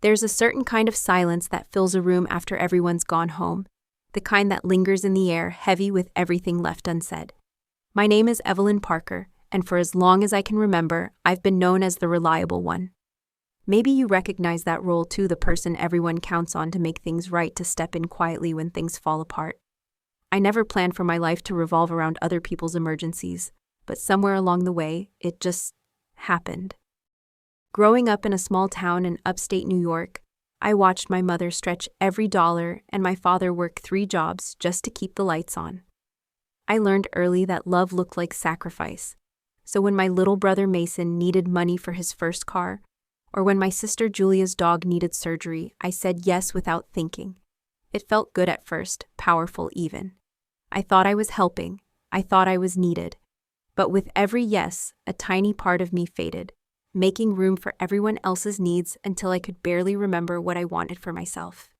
There's a certain kind of silence that fills a room after everyone's gone home, the kind that lingers in the air, heavy with everything left unsaid. My name is Evelyn Parker, and for as long as I can remember, I've been known as the reliable one. Maybe you recognize that role too, the person everyone counts on to make things right, to step in quietly when things fall apart. I never planned for my life to revolve around other people's emergencies, but somewhere along the way, it just happened. Growing up in a small town in upstate New York, I watched my mother stretch every dollar and my father work 3 jobs just to keep the lights on. I learned early that love looked like sacrifice. So when my little brother Mason needed money for his first car, or when my sister Julia's dog needed surgery, I said yes without thinking. It felt good at first, powerful even. I thought I was helping. I thought I was needed. But with every yes, a tiny part of me faded, making room for everyone else's needs until I could barely remember what I wanted for myself.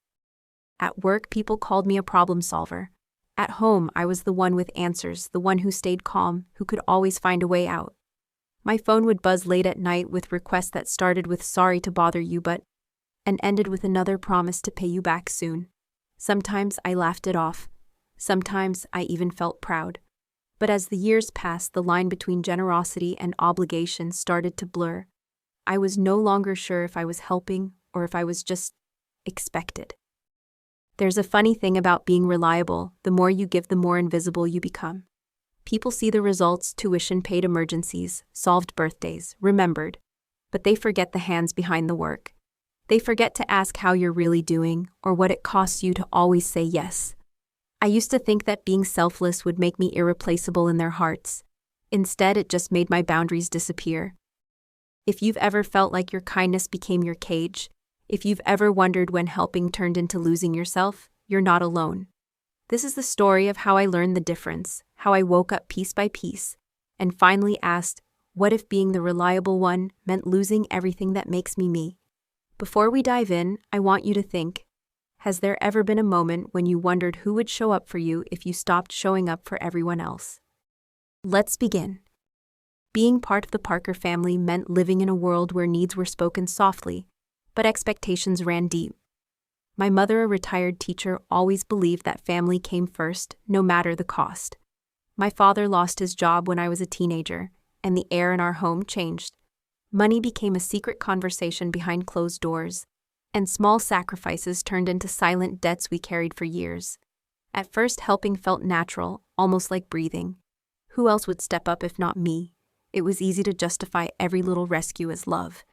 At work, people called me a problem solver. At home, I was the one with answers, the one who stayed calm, who could always find a way out. My phone would buzz late at night with requests that started with "sorry to bother you, but," and ended with another promise to pay you back soon. Sometimes I laughed it off. Sometimes I even felt proud. But as the years passed, the line between generosity and obligation started to blur. I was no longer sure if I was helping or if I was just expected. There's a funny thing about being reliable: the more you give, the more invisible you become. People see the results: tuition paid, emergencies, solved birthdays, remembered. But they forget the hands behind the work. They forget to ask how you're really doing or what it costs you to always say yes. I used to think that being selfless would make me irreplaceable in their hearts. Instead, it just made my boundaries disappear. If you've ever felt like your kindness became your cage, if you've ever wondered when helping turned into losing yourself, you're not alone. This is the story of how I learned the difference, how I woke up piece by piece, and finally asked, what if being the reliable one meant losing everything that makes me me? Before we dive in, I want you to think, has there ever been a moment when you wondered who would show up for you if you stopped showing up for everyone else? Let's begin. Being part of the Parker family meant living in a world where needs were spoken softly, but expectations ran deep. My mother, a retired teacher, always believed that family came first, no matter the cost. My father lost his job when I was a teenager, and the air in our home changed. Money became a secret conversation behind closed doors, and small sacrifices turned into silent debts we carried for years. At first, helping felt natural, almost like breathing. Who else would step up if not me? It was easy to justify every little rescue as love.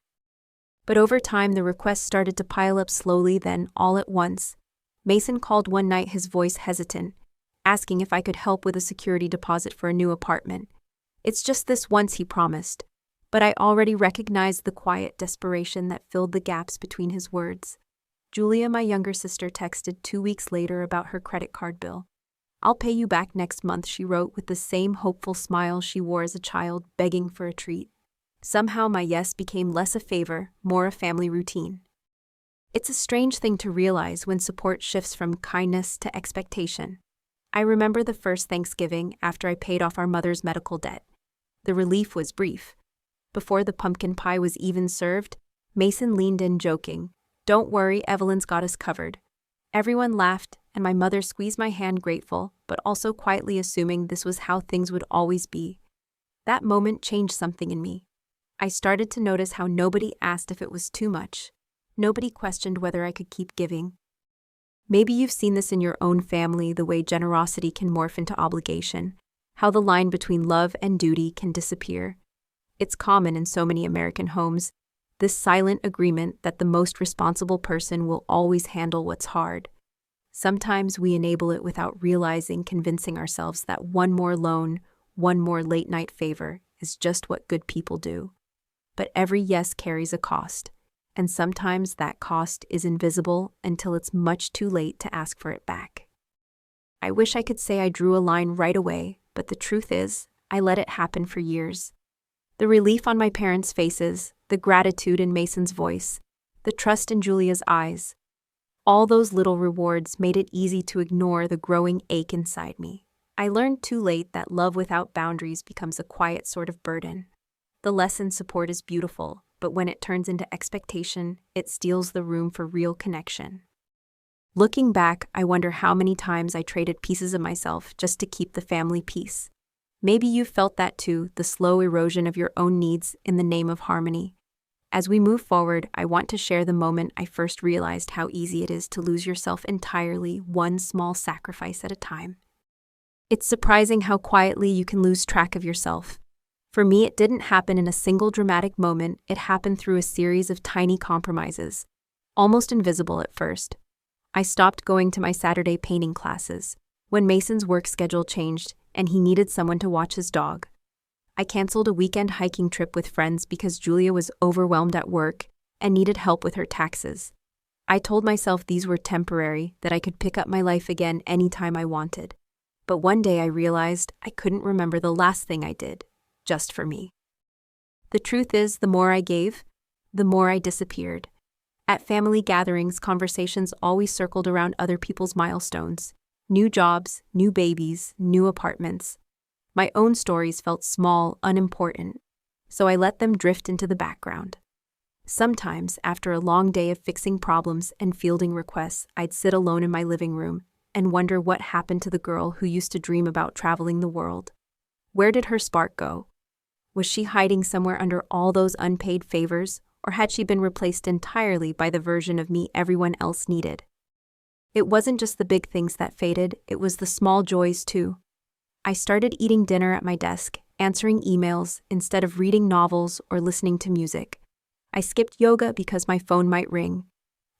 But over time, the requests started to pile up slowly, then, all at once. Mason called one night, his voice hesitant, asking if I could help with a security deposit for a new apartment. It's just this once, he promised. But I already recognized the quiet desperation that filled the gaps between his words. Julia, my younger sister, texted 2 weeks later about her credit card bill. "I'll pay you back next month," she wrote with the same hopeful smile she wore as a child, begging for a treat. Somehow my yes became less a favor, more a family routine. It's a strange thing to realize when support shifts from kindness to expectation. I remember the first Thanksgiving after I paid off our mother's medical debt. The relief was brief. Before the pumpkin pie was even served, Mason leaned in, joking, "Don't worry, Evelyn's got us covered." Everyone laughed, and my mother squeezed my hand, grateful, but also quietly assuming this was how things would always be. That moment changed something in me. I started to notice how nobody asked if it was too much. Nobody questioned whether I could keep giving. Maybe you've seen this in your own family, the way generosity can morph into obligation, how the line between love and duty can disappear. It's common in so many American homes, this silent agreement that the most responsible person will always handle what's hard. Sometimes we enable it without realizing, convincing ourselves that one more loan, one more late-night favor is just what good people do. But every yes carries a cost, and sometimes that cost is invisible until it's much too late to ask for it back. I wish I could say I drew a line right away, but the truth is, I let it happen for years. The relief on my parents' faces, the gratitude in Mason's voice, the trust in Julia's eyes, all those little rewards made it easy to ignore the growing ache inside me. I learned too late that love without boundaries becomes a quiet sort of burden. The lesson: support is beautiful, but when it turns into expectation, it steals the room for real connection. Looking back, I wonder how many times I traded pieces of myself just to keep the family peace. Maybe you've felt that too, the slow erosion of your own needs in the name of harmony. As we move forward, I want to share the moment I first realized how easy it is to lose yourself entirely, one small sacrifice at a time. It's surprising how quietly you can lose track of yourself. For me, it didn't happen in a single dramatic moment, it happened through a series of tiny compromises, almost invisible at first. I stopped going to my Saturday painting classes when Mason's work schedule changed and he needed someone to watch his dog. I canceled a weekend hiking trip with friends because Julia was overwhelmed at work and needed help with her taxes. I told myself these were temporary, that I could pick up my life again anytime I wanted. But one day I realized I couldn't remember the last thing I did, just for me. The truth is, the more I gave, the more I disappeared. At family gatherings, conversations always circled around other people's milestones. New jobs, new babies, new apartments. My own stories felt small, unimportant, so I let them drift into the background. Sometimes, after a long day of fixing problems and fielding requests, I'd sit alone in my living room and wonder what happened to the girl who used to dream about traveling the world. Where did her spark go? Was she hiding somewhere under all those unpaid favors, or had she been replaced entirely by the version of me everyone else needed? It wasn't just the big things that faded, it was the small joys too. I started eating dinner at my desk, answering emails instead of reading novels or listening to music. I skipped yoga because my phone might ring.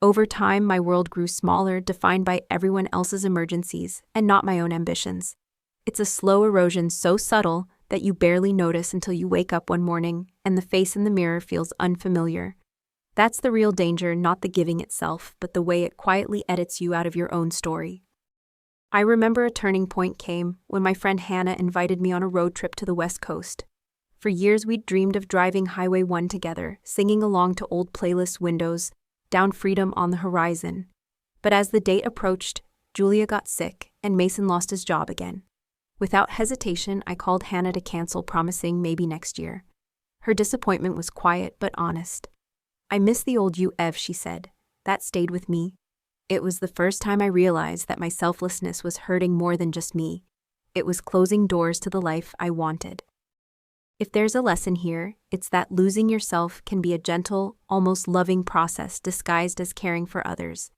Over time, my world grew smaller, defined by everyone else's emergencies and not my own ambitions. It's a slow erosion so subtle that you barely notice until you wake up one morning and the face in the mirror feels unfamiliar. That's the real danger, not the giving itself, but the way it quietly edits you out of your own story. I remember a turning point came when my friend Hannah invited me on a road trip to the West Coast. For years we'd dreamed of driving Highway 1 together, singing along to old playlist windows, down freedom on the horizon. But as the date approached, Julia got sick and Mason lost his job again. Without hesitation, I called Hannah to cancel, promising maybe next year. Her disappointment was quiet but honest. "I miss the old you, Ev," she said. That stayed with me. It was the first time I realized that my selflessness was hurting more than just me. It was closing doors to the life I wanted. If there's a lesson here, it's that losing yourself can be a gentle, almost loving process disguised as caring for others.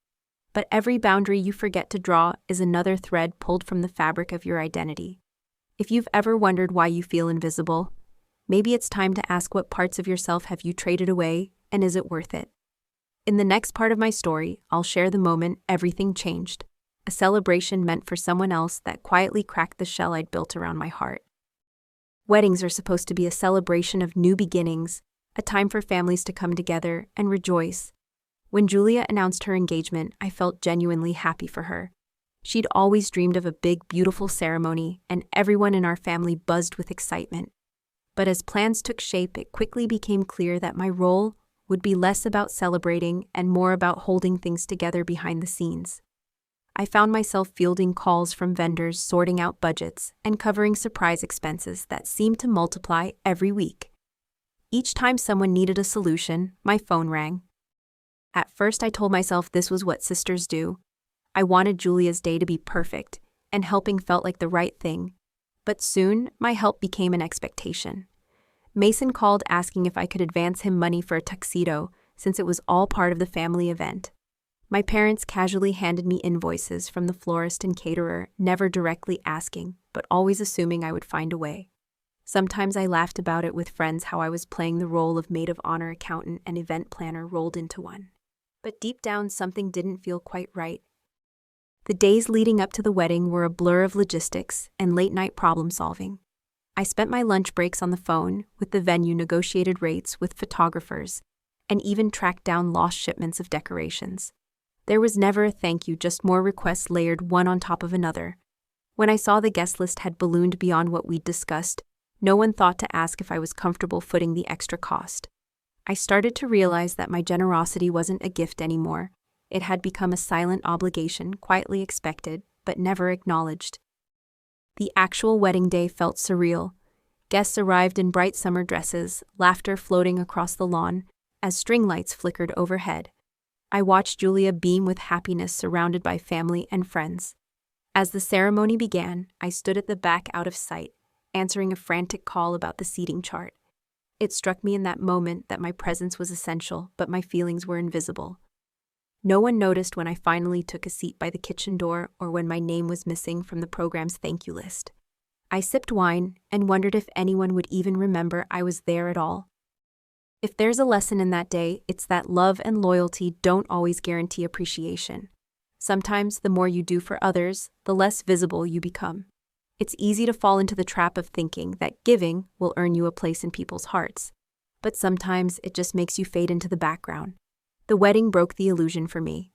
But every boundary you forget to draw is another thread pulled from the fabric of your identity. If you've ever wondered why you feel invisible, maybe it's time to ask, what parts of yourself have you traded away, and is it worth it? In the next part of my story, I'll share the moment everything changed, a celebration meant for someone else that quietly cracked the shell I'd built around my heart. Weddings are supposed to be a celebration of new beginnings, a time for families to come together and rejoice. When Julia announced her engagement, I felt genuinely happy for her. She'd always dreamed of a big, beautiful ceremony, and everyone in our family buzzed with excitement. But as plans took shape, it quickly became clear that my role would be less about celebrating and more about holding things together behind the scenes. I found myself fielding calls from vendors, sorting out budgets, and covering surprise expenses that seemed to multiply every week. Each time someone needed a solution, my phone rang. At first, I told myself this was what sisters do. I wanted Julia's day to be perfect, and helping felt like the right thing. But soon, my help became an expectation. Mason called asking if I could advance him money for a tuxedo, since it was all part of the family event. My parents casually handed me invoices from the florist and caterer, never directly asking, but always assuming I would find a way. Sometimes I laughed about it with friends, how I was playing the role of maid of honor, accountant, and event planner rolled into one. But deep down, something didn't feel quite right. The days leading up to the wedding were a blur of logistics and late-night problem-solving. I spent my lunch breaks on the phone, with the venue, negotiated rates with photographers, and even tracked down lost shipments of decorations. There was never a thank you, just more requests layered one on top of another. When I saw the guest list had ballooned beyond what we'd discussed, no one thought to ask if I was comfortable footing the extra cost. I started to realize that my generosity wasn't a gift anymore. It had become a silent obligation, quietly expected, but never acknowledged. The actual wedding day felt surreal. Guests arrived in bright summer dresses, laughter floating across the lawn, as string lights flickered overhead. I watched Julia beam with happiness surrounded by family and friends. As the ceremony began, I stood at the back out of sight, answering a frantic call about the seating chart. It struck me in that moment that my presence was essential, but my feelings were invisible. No one noticed when I finally took a seat by the kitchen door or when my name was missing from the program's thank you list. I sipped wine and wondered if anyone would even remember I was there at all. If there's a lesson in that day, it's that love and loyalty don't always guarantee appreciation. Sometimes the more you do for others, the less visible you become. It's easy to fall into the trap of thinking that giving will earn you a place in people's hearts. But sometimes it just makes you fade into the background. The wedding broke the illusion for me.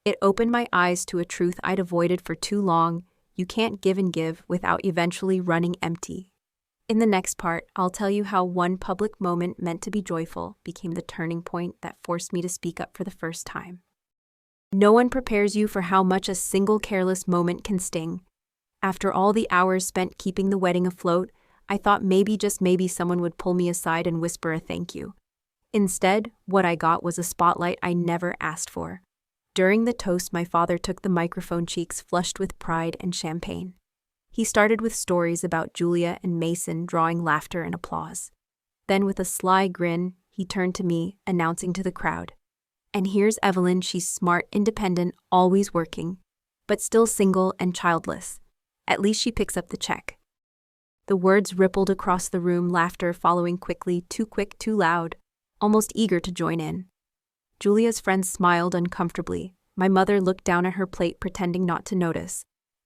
It opened my eyes to a truth I'd avoided for too long. You can't give and give without eventually running empty. In the next part, I'll tell you how one public moment meant to be joyful became the turning point that forced me to speak up for the first time. No one prepares you for how much a single careless moment can sting. After all the hours spent keeping the wedding afloat, I thought maybe, just maybe, someone would pull me aside and whisper a thank you. Instead, what I got was a spotlight I never asked for. During the toast, my father took the microphone, cheeks flushed with pride and champagne. He started with stories about Julia and Mason, drawing laughter and applause. Then, with a sly grin, he turned to me, announcing to the crowd, "And here's Evelyn. She's smart, independent, always working, but still single and childless. At least she picks up the check." The words rippled across the room, laughter following quickly, too quick, too loud, almost eager to join in. Julia's friends smiled uncomfortably. My mother looked down at her plate, pretending not to notice.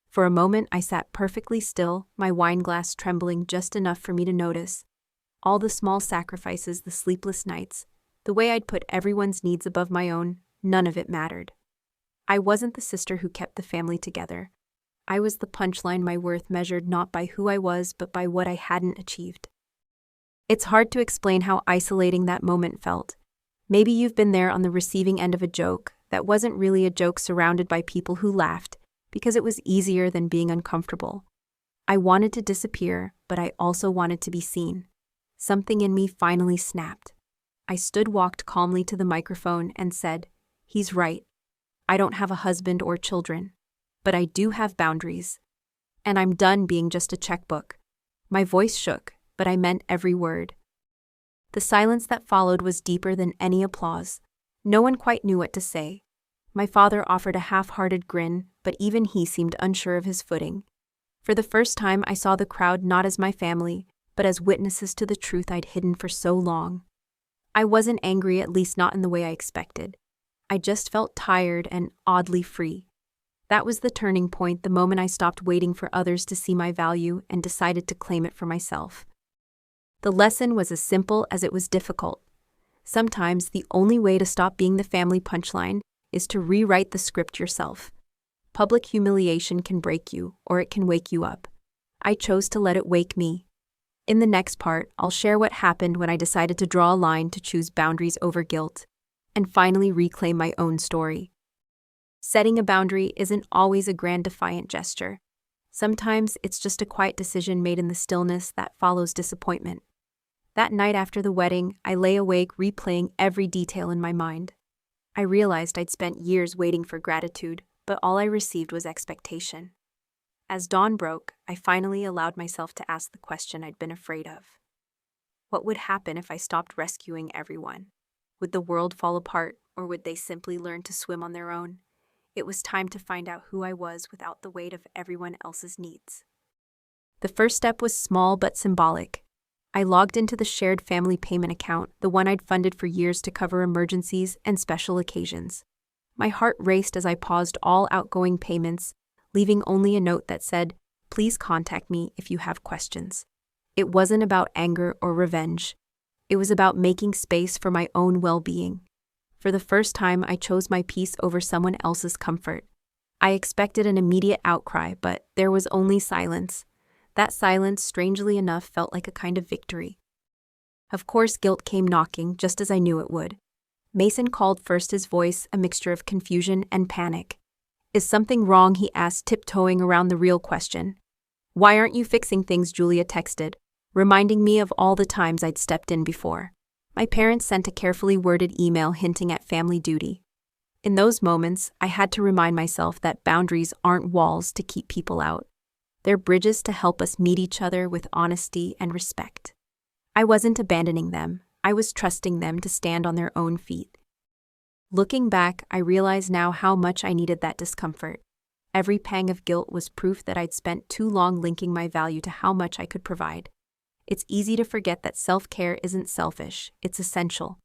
For a moment, I sat perfectly still, my wine glass trembling just enough for me to notice. All the small sacrifices, the sleepless nights, the way I'd put everyone's needs above my own, none of it mattered. I wasn't the sister who kept the family together. I was the punchline, my worth measured not by who I was but by what I hadn't achieved. It's hard to explain how isolating that moment felt. Maybe you've been there on the receiving end of a joke that wasn't really a joke, surrounded by people who laughed because it was easier than being uncomfortable. I wanted to disappear, but I also wanted to be seen. Something in me finally snapped. I walked calmly to the microphone and said, "He's right. I don't have a husband or children, but I do have boundaries. And I'm done being just a checkbook." My voice shook, but I meant every word. The silence that followed was deeper than any applause. No one quite knew what to say. My father offered a half-hearted grin, but even he seemed unsure of his footing. For the first time, I saw the crowd not as my family, but as witnesses to the truth I'd hidden for so long. I wasn't angry, at least not in the way I expected. I just felt tired and oddly free. That was the turning point, the moment I stopped waiting for others to see my value and decided to claim it for myself. The lesson was as simple as it was difficult. Sometimes the only way to stop being the family punchline is to rewrite the script yourself. Public humiliation can break you, or it can wake you up. I chose to let it wake me. In the next part, I'll share what happened when I decided to draw a line, to choose boundaries over guilt, and finally reclaim my own story. Setting a boundary isn't always a grand, defiant gesture. Sometimes it's just a quiet decision made in the stillness that follows disappointment. That night after the wedding, I lay awake replaying every detail in my mind. I realized I'd spent years waiting for gratitude, but all I received was expectation. As dawn broke, I finally allowed myself to ask the question I'd been afraid of. What would happen if I stopped rescuing everyone? Would the world fall apart, or would they simply learn to swim on their own? It was time to find out who I was without the weight of everyone else's needs. The first step was small but symbolic. I logged into the shared family payment account, the one I'd funded for years to cover emergencies and special occasions. My heart raced as I paused all outgoing payments, leaving only a note that said, "Please contact me if you have questions." It wasn't about anger or revenge. It was about making space for my own well-being. For the first time, I chose my peace over someone else's comfort. I expected an immediate outcry, but there was only silence. That silence, strangely enough, felt like a kind of victory. Of course, guilt came knocking, just as I knew it would. Mason called first, his voice a mixture of confusion and panic. "Is something wrong?" he asked, tiptoeing around the real question. "Why aren't you fixing things?" Julia texted, reminding me of all the times I'd stepped in before. My parents sent a carefully worded email hinting at family duty. In those moments, I had to remind myself that boundaries aren't walls to keep people out. They're bridges to help us meet each other with honesty and respect. I wasn't abandoning them, I was trusting them to stand on their own feet. Looking back, I realize now how much I needed that discomfort. Every pang of guilt was proof that I'd spent too long linking my value to how much I could provide. It's easy to forget that self-care isn't selfish, it's essential.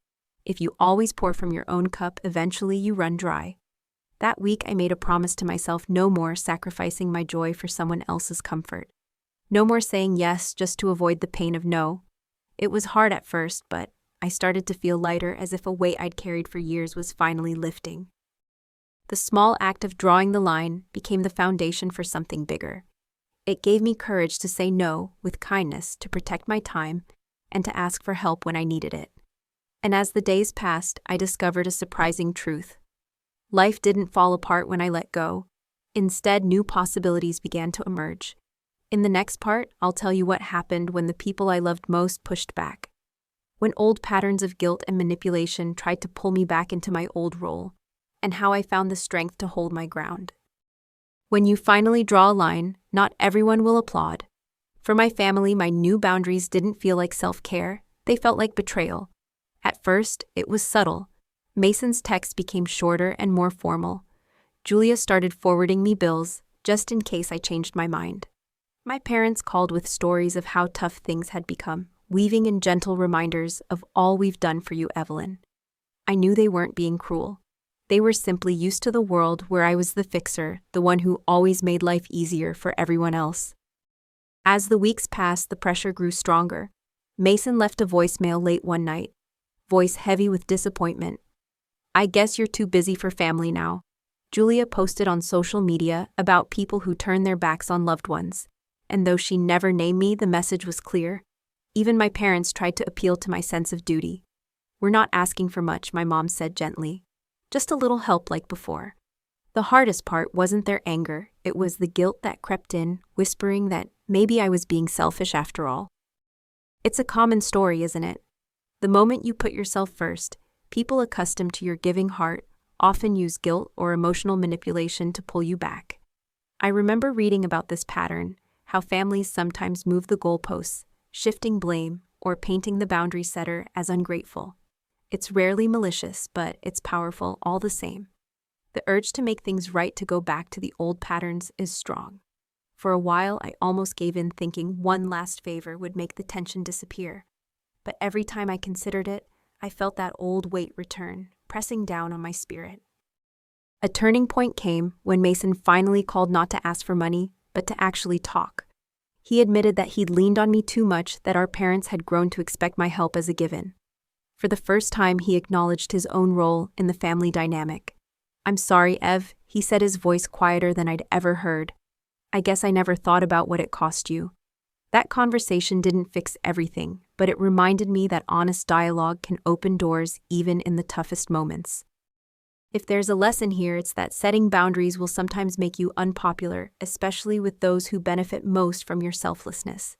If you always pour from your own cup, eventually you run dry. That week, I made a promise to myself: no more sacrificing my joy for someone else's comfort. No more saying yes just to avoid the pain of no. It was hard at first, but I started to feel lighter, as if a weight I'd carried for years was finally lifting. The small act of drawing the line became the foundation for something bigger. It gave me courage to say no with kindness, to protect my time, and to ask for help when I needed it. And as the days passed, I discovered a surprising truth. Life didn't fall apart when I let go. Instead, new possibilities began to emerge. In the next part, I'll tell you what happened when the people I loved most pushed back. When old patterns of guilt and manipulation tried to pull me back into my old role, and how I found the strength to hold my ground. When you finally draw a line, not everyone will applaud. For my family, my new boundaries didn't feel like self-care, they felt like betrayal. At first, it was subtle. Mason's texts became shorter and more formal. Julia started forwarding me bills, just in case I changed my mind. My parents called with stories of how tough things had become, weaving in gentle reminders of all we've done for you, Evelyn. I knew they weren't being cruel. They were simply used to the world where I was the fixer, the one who always made life easier for everyone else. As the weeks passed, the pressure grew stronger. Mason left a voicemail late one night, voice heavy with disappointment. "I guess you're too busy for family now." Julia posted on social media about people who turn their backs on loved ones, and though she never named me, the message was clear. Even my parents tried to appeal to my sense of duty. "We're not asking for much," my mom said gently. "Just a little help like before." The hardest part wasn't their anger, it was the guilt that crept in, whispering that maybe I was being selfish after all. It's a common story, isn't it? The moment you put yourself first, people accustomed to your giving heart often use guilt or emotional manipulation to pull you back. I remember reading about this pattern, how families sometimes move the goalposts, shifting blame or painting the boundary setter as ungrateful. It's rarely malicious, but it's powerful all the same. The urge to make things right, to go back to the old patterns, is strong. For a while, I almost gave in, thinking one last favor would make the tension disappear. But every time I considered it, I felt that old weight return, pressing down on my spirit. A turning point came when Mason finally called, not to ask for money, but to actually talk. He admitted that he'd leaned on me too much, that our parents had grown to expect my help as a given. For the first time, he acknowledged his own role in the family dynamic. "I'm sorry, Ev," he said, his voice quieter than I'd ever heard. "I guess I never thought about what it cost you." That conversation didn't fix everything, but it reminded me that honest dialogue can open doors even in the toughest moments. If there's a lesson here, it's that setting boundaries will sometimes make you unpopular, especially with those who benefit most from your selflessness.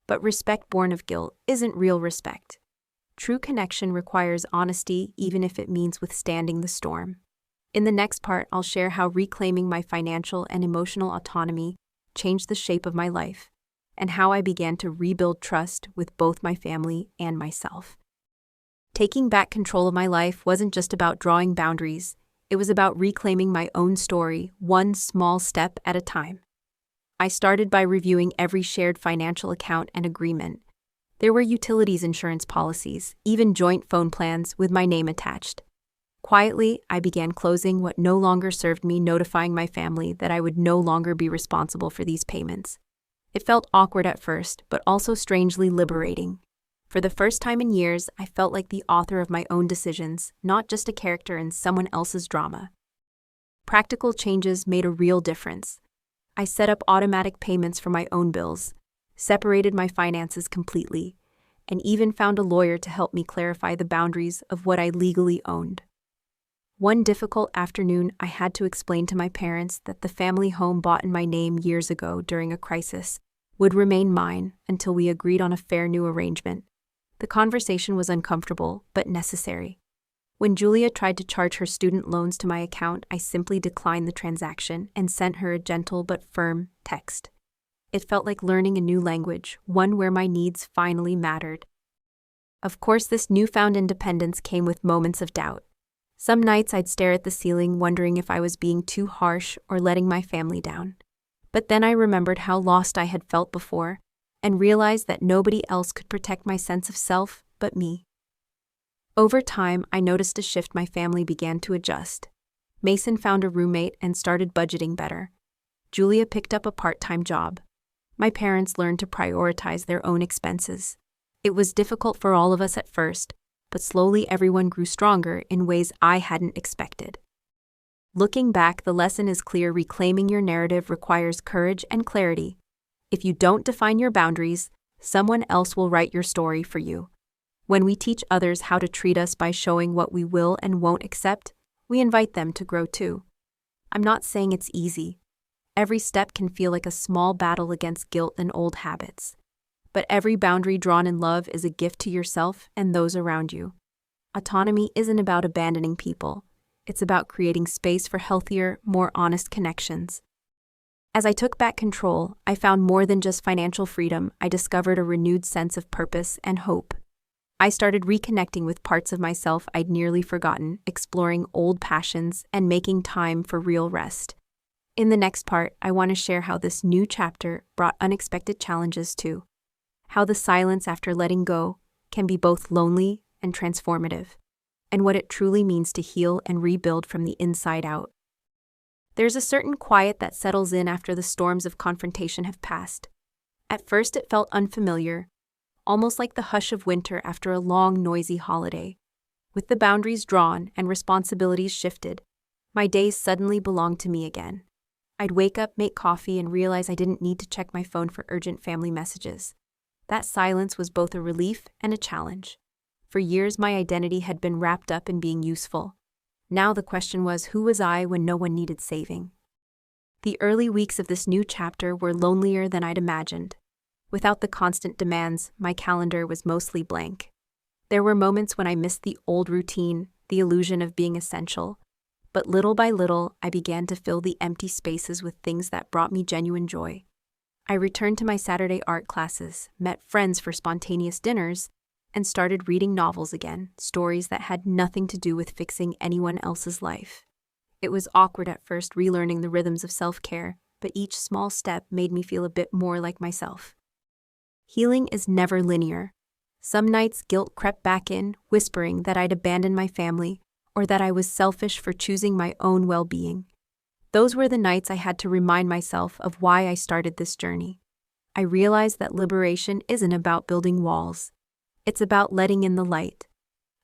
But respect born of guilt isn't real respect. True connection requires honesty, even if it means withstanding the storm. In the next part, I'll share how reclaiming my financial and emotional autonomy changed the shape of my life, and how I began to rebuild trust with both my family and myself. Taking back control of my life wasn't just about drawing boundaries, it was about reclaiming my own story, one small step at a time. I started by reviewing every shared financial account and agreement. There were utilities insurance policies, even joint phone plans with my name attached. Quietly, I began closing what no longer served me, notifying my family that I would no longer be responsible for these payments. It felt awkward at first, but also strangely liberating. For the first time in years, I felt like the author of my own decisions, not just a character in someone else's drama. Practical changes made a real difference. I set up automatic payments for my own bills, separated my finances completely, and even found a lawyer to help me clarify the boundaries of what I legally owned. One difficult afternoon, I had to explain to my parents that the family home bought in my name years ago during a crisis would remain mine until we agreed on a fair new arrangement. The The conversation was uncomfortable, but necessary. When Julia tried to charge her student loans to my account, I simply declined the transaction and sent her a gentle but firm text. It felt like learning a new language, one where my needs finally mattered. Of course, this newfound independence came with moments of doubt. Some nights I'd stare at the ceiling, wondering if I was being too harsh or letting my family down. But then I remembered how lost I had felt before, and realized that nobody else could protect my sense of self but me. Over time, I noticed a shift. My family began to adjust. Mason found a roommate and started budgeting better. Julia picked up a part-time job. My parents learned to prioritize their own expenses. It was difficult for all of us at first, but slowly everyone grew stronger in ways I hadn't expected. Looking back, the lesson is clear: reclaiming your narrative requires courage and clarity. If you don't define your boundaries, someone else will write your story for you. When we teach others how to treat us by showing what we will and won't accept, we invite them to grow too. I'm not saying it's easy. Every step can feel like a small battle against guilt and old habits. But every boundary drawn in love is a gift to yourself and those around you. Autonomy isn't about abandoning people. It's about creating space for healthier, more honest connections. As I took back control, I found more than just financial freedom. I discovered a renewed sense of purpose and hope. I started reconnecting with parts of myself I'd nearly forgotten, exploring old passions, and making time for real rest. In the next part, I want to share how this new chapter brought unexpected challenges too. How the silence after letting go can be both lonely and transformative, and what it truly means to heal and rebuild from the inside out. There's a certain quiet that settles in after the storms of confrontation have passed. At first it felt unfamiliar, almost like the hush of winter after a long, noisy holiday. With the boundaries drawn and responsibilities shifted, my days suddenly belonged to me again. I'd wake up, make coffee, and realize I didn't need to check my phone for urgent family messages. That silence was both a relief and a challenge. For years, my identity had been wrapped up in being useful. Now the question was, who was I when no one needed saving? The early weeks of this new chapter were lonelier than I'd imagined. Without the constant demands, my calendar was mostly blank. There were moments when I missed the old routine, the illusion of being essential. But little by little, I began to fill the empty spaces with things that brought me genuine joy. I returned to my Saturday art classes, met friends for spontaneous dinners, and started reading novels again, stories that had nothing to do with fixing anyone else's life. It was awkward at first, relearning the rhythms of self-care, but each small step made me feel a bit more like myself. Healing is never linear. Some nights guilt crept back in, whispering that I'd abandoned my family, or that I was selfish for choosing my own well-being. Those were the nights I had to remind myself of why I started this journey. I realized that liberation isn't about building walls. It's about letting in the light.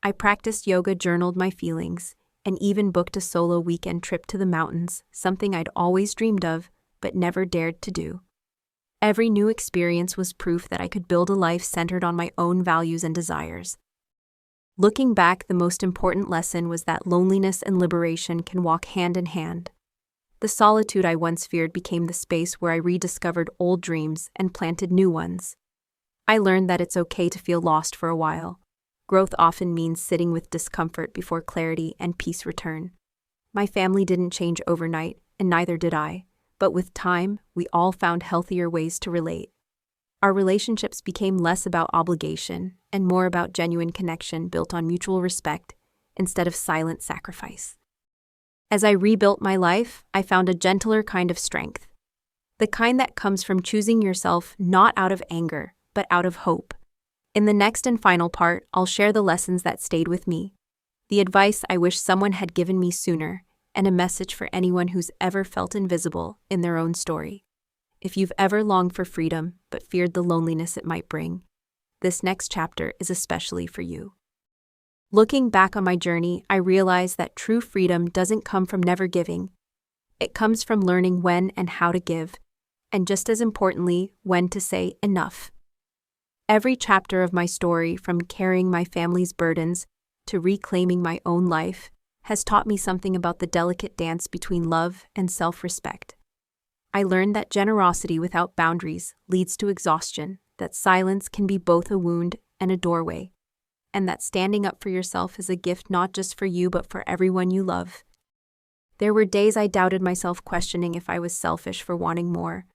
I practiced yoga, journaled my feelings, and even booked a solo weekend trip to the mountains, something I'd always dreamed of, but never dared to do. Every new experience was proof that I could build a life centered on my own values and desires. Looking back, the most important lesson was that loneliness and liberation can walk hand in hand. The solitude I once feared became the space where I rediscovered old dreams and planted new ones. I learned that it's okay to feel lost for a while. Growth often means sitting with discomfort before clarity and peace return. My family didn't change overnight, and neither did I, but with time, we all found healthier ways to relate. Our relationships became less about obligation and more about genuine connection built on mutual respect instead of silent sacrifice. As I rebuilt my life, I found a gentler kind of strength. The kind that comes from choosing yourself not out of anger, but out of hope. In the next and final part, I'll share the lessons that stayed with me, the advice I wish someone had given me sooner, and a message for anyone who's ever felt invisible in their own story. If you've ever longed for freedom but feared the loneliness it might bring, this next chapter is especially for you. Looking back on my journey, I realized that true freedom doesn't come from never giving. It comes from learning when and how to give, and just as importantly, when to say enough. Every chapter of my story, from carrying my family's burdens to reclaiming my own life, has taught me something about the delicate dance between love and self-respect. I learned that generosity without boundaries leads to exhaustion, that silence can be both a wound and a doorway, and that standing up for yourself is a gift not just for you but for everyone you love. There were days I doubted myself, questioning if I was selfish for wanting more.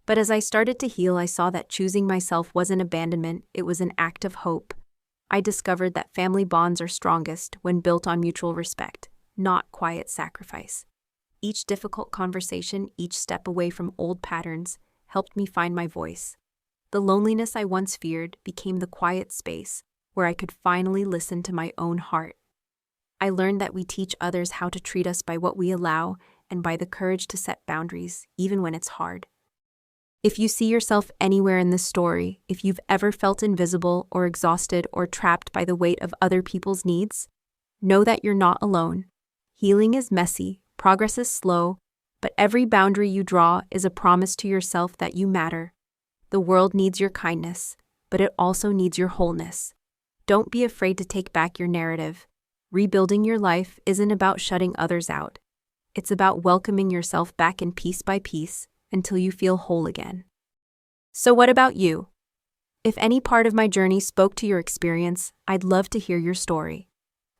But as I started to heal, I saw that choosing myself wasn't abandonment, it was an act of hope. I discovered that family bonds are strongest when built on mutual respect, not quiet sacrifice. Each difficult conversation, each step away from old patterns, helped me find my voice. The loneliness I once feared became the quiet space where I could finally listen to my own heart. I learned that we teach others how to treat us by what we allow and by the courage to set boundaries, even when it's hard. If you see yourself anywhere in this story, if you've ever felt invisible or exhausted or trapped by the weight of other people's needs, know that you're not alone. Healing is messy, progress is slow, but every boundary you draw is a promise to yourself that you matter. The world needs your kindness, but it also needs your wholeness. Don't be afraid to take back your narrative. Rebuilding your life isn't about shutting others out. It's about welcoming yourself back in piece by piece until you feel whole again. So what about you? If any part of my journey spoke to your experience, I'd love to hear your story.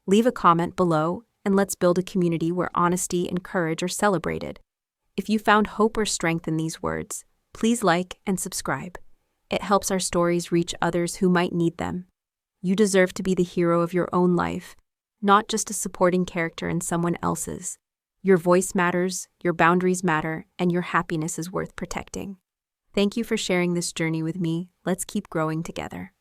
Leave a comment below, and let's build a community where honesty and courage are celebrated. If you found hope or strength in these words, please like and subscribe. It helps our stories reach others who might need them. You deserve to be the hero of your own life, not just a supporting character in someone else's. Your voice matters, your boundaries matter, and your happiness is worth protecting. Thank you for sharing this journey with me. Let's keep growing together.